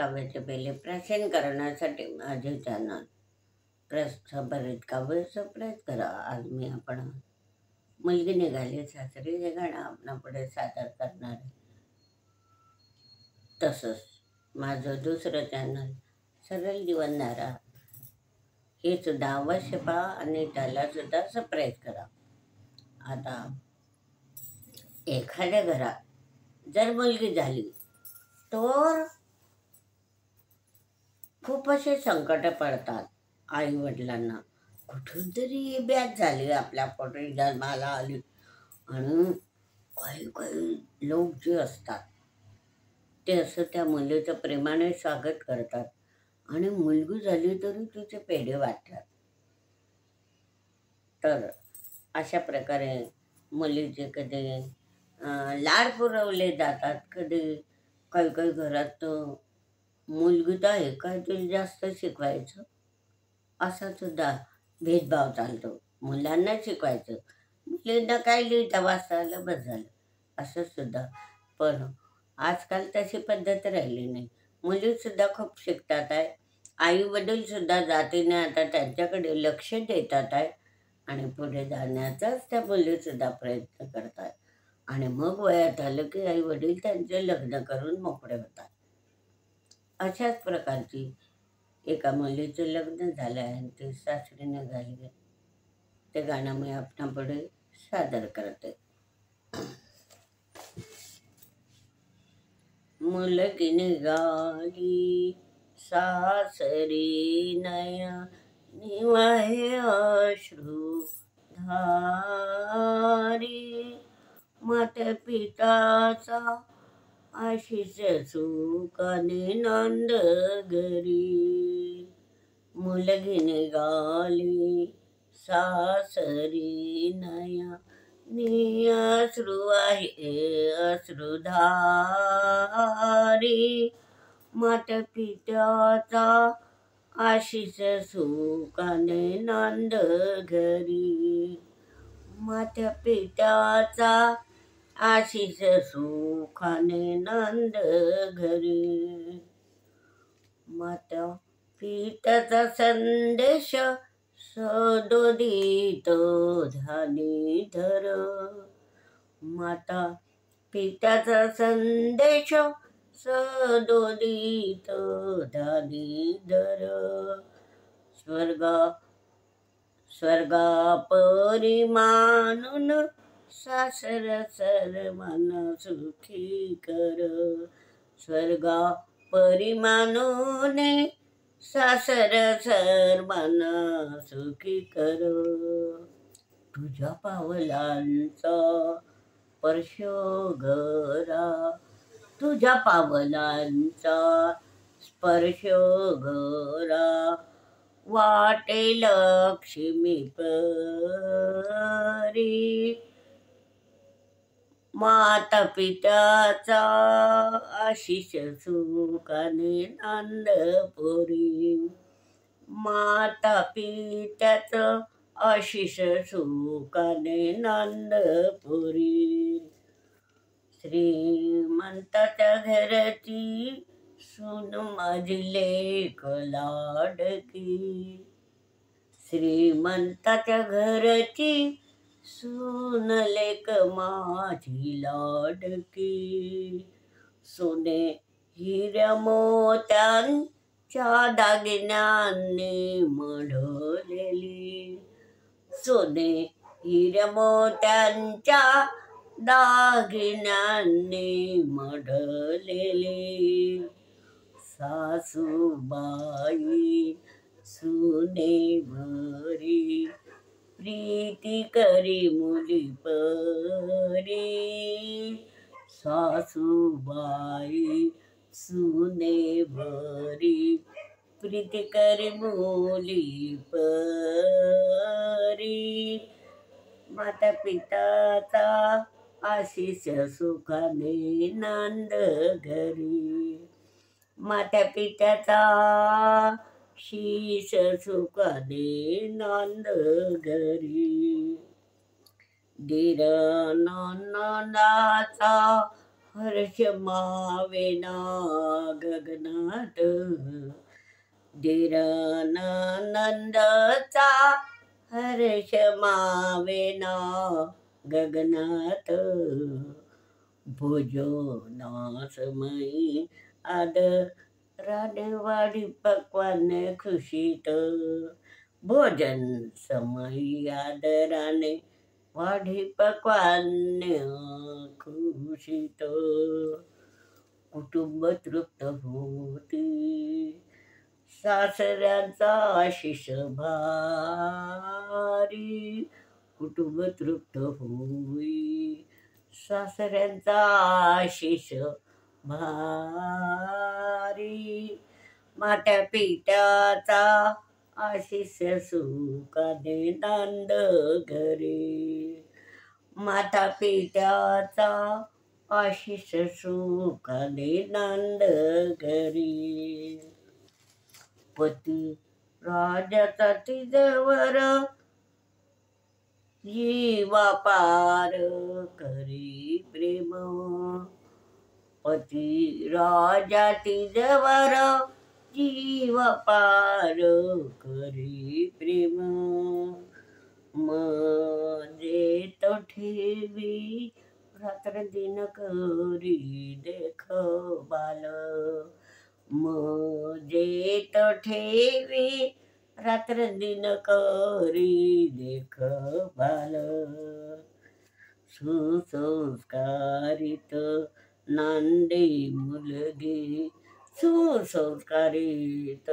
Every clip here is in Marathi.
काव्याचे पहिले प्राचीन करण्यासाठी माझे चॅनल प्रस्थापित काव्य सबस्क्राईब करा. आज मी आपण मुलगी निघाली सासरी हे गाणं आपणापुढे सादर करणार आहे. तसंच माझं दुसरं चॅनल सरळ जीवनधारा हे सुद्धा अवश्य पहा आणि त्याला सुद्धा सबस्क्राईब करा. आता एखाद्या घरात जर मुलगी झाली तर खूप असे संकट पडतात. आई वडिलांना कुठून तरी बॅच झाली, आपल्या पोटी जन्माला आली आणि काही काही लोक जे असतात ते असं त्या मुलीचं प्रेमाने स्वागत करतात आणि मुलगी झाली तरी तिचे पेढे वाटतात. तर अशा प्रकारे मुलीचे कधी लाड पुरवले जातात, कधी काही काही घरात मुलगी तर आहे काय तरी जास्त शिकवायचं असा सुद्धा भेदभाव चालतो. मुलांना शिकवायचं, मुलींना काय लिहिता वाचता आलं बस झालं असं सुद्धा. पण आजकाल तशी पद्धत राहिली नाही. मुलीसुद्धा खूप शिकतात आहे. आई वडीलसुद्धा जातीने आता त्यांच्याकडे लक्ष देतात आहे आणि पुढे जाण्याचाच त्या मुलीसुद्धा प्रयत्न करतात. आणि मग वयात आलं की आई वडील त्यांचे लग्न करून मोकळे होतात. अशाच प्रकारची एका मुलीचं लग्न झालं आहे आणि ती सासरी निघाली. ते गाणं मी आपणापुढे सादर करते. मुलगी निघाली सासरी नयनी वाहे अश्रू धारी, माता पिताचा आशीष सुखाने नंद घरी. मुलगी निघाली सासरी नयनी अश्रू आहे अश्रुधारी, माता पित्याचा आशीष सुखाने नंद घरी. माता पित्याचा आशीष सुखाने नंद घरी. माता पित्याचा संदेश सदोदित ध्यानी धर. माता पित्याचा संदेश सदोदित ध्यानी धर. स्वर्गा परी मानून सासर सर्वांना सुखी कर. स्वर्गा परी मानून सासर सर्वांना सुखी कर. तुझ्या पावलांचा स्पर्श घरा, तुझ्या पावलांचा स्पर्श घरा, वाटे लक्ष्मी परी. माता पित्याचा आशीष सुखाने नांदपुरी. माता पित्याचं आशीष सुखाने नांदपुरी. श्रीमंताच्या घरची सून माझी लेक लाडकी. श्रीमंताच्या घरची सून लेक माझी लाडकी. सोने हिऱ्या मोत्यांच्या दागिन्यांनी मढवलेली. सोने हिऱ्या मोत्यांच्या दागिन्यांनी मढवलेली. सासूबाई सुने भरी, प्रीती करी मुली परी. सासूबाई सुने भरी, प्रीती करी मुली परी. माता पिताचा आशीष सुखाने नांद घरी. माता पित्याचा शीश सुखाने नांद घरी. दीर नंदाचा हर्ष मावेना गगनात, धीरानंदचा हर्ष मावेना गगनात, भोजनासमयी आदराने वाढी पक्वान खुशीत, भोजन समयी आदराने वाढी पक्वान्य खुशीत, कुटुंब तृप्त होती सासऱ्यांचा आशिष भारी, कुटुंब तृप्त होई सासऱ्यांचा आशिष भारी, मात्या पित्याचा आशिष सुखाने नांद घरी, माता पित्याचा आशिष सुखाने नांद घरी, पती राजाचा तिजवर जीवा पार करी प्रेम, पती राजा तिजवर जीवा पार करी प्रेम, मध्ये तो ठेवी रात्र दिन करी देख बाल, मध्ये तो ठेवी रात्र दिन करी देख बाल, सुसंस्कारित नांदे मुलगी, सुसंस्कारित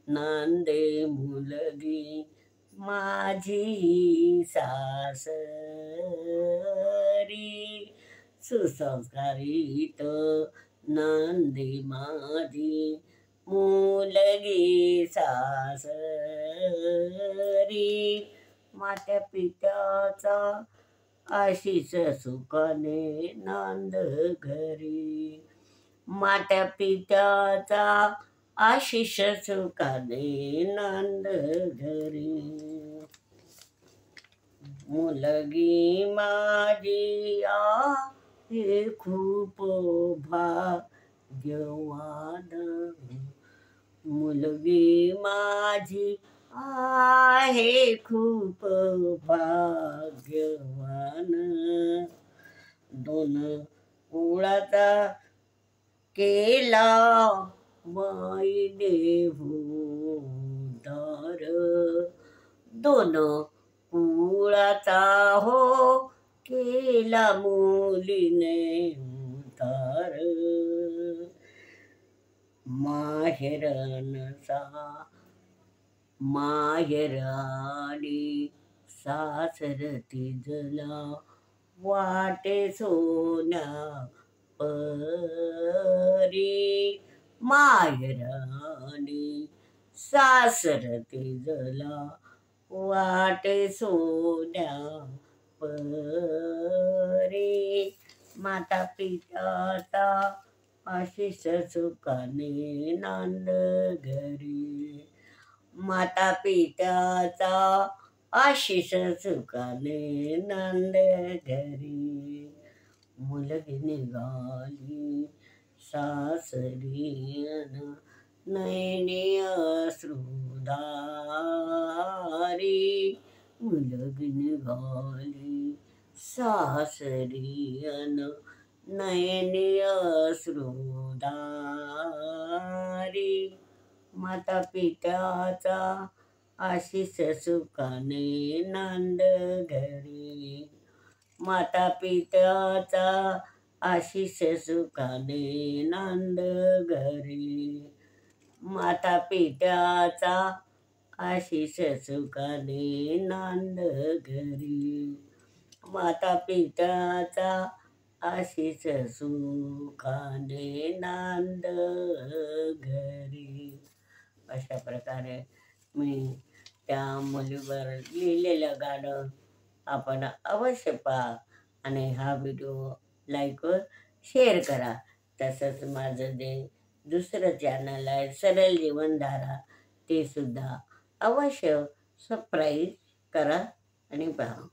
नांदे मुलगी माझी सासरी, सुसंस्कारित नांदे माझी मुलगी सासरी, मात्या पित्याचा आशिष सुखाने नांद घरी, मात्या पित्याचा आशिष सुखाने नांद घरी, मुलगी माझी आहे खूप भाग्यवान, मुलगी माझी आहे खूप भाग्यवान, दोन कुळाचा केला माईने उद्धार, दोन कुळाचा हो केला मुलीने उद्धार, माहेरनसा माहेराणी सासर तिजला वाटे सोन्या परी, माहेराणी सासर तिजला वाटे सोन्या परी, माता पित्याचा आशिष सुखाने नांद घरी, माता पित्याचा आशिष सुखाने नांद घरी, मुलगी निघाली सासरी नयनी अश्रुधारी, मुलगी निघाली सासरी नयनी अश्रुधारी, माता पित्याचा आशिष सुखाने नांद घरी, माता पित्याचा आशिष सुखाने नांद घरी, माता पित्याचा आशिष सुखाने नांद घरी, माता पित्याचा आशिष सुखाने नांद घरी. अशा प्रकारे मी त्या मुलीवर लिहिलेलं गाणं आपण अवश्य पहा आणि हा व्हिडिओ लाईक व शेअर करा. तसंच माझं जे दुसरं चॅनल आहे सरळ जीवनधारा ते सुद्धा अवश्य सबस्क्राईब करा आणि पहा.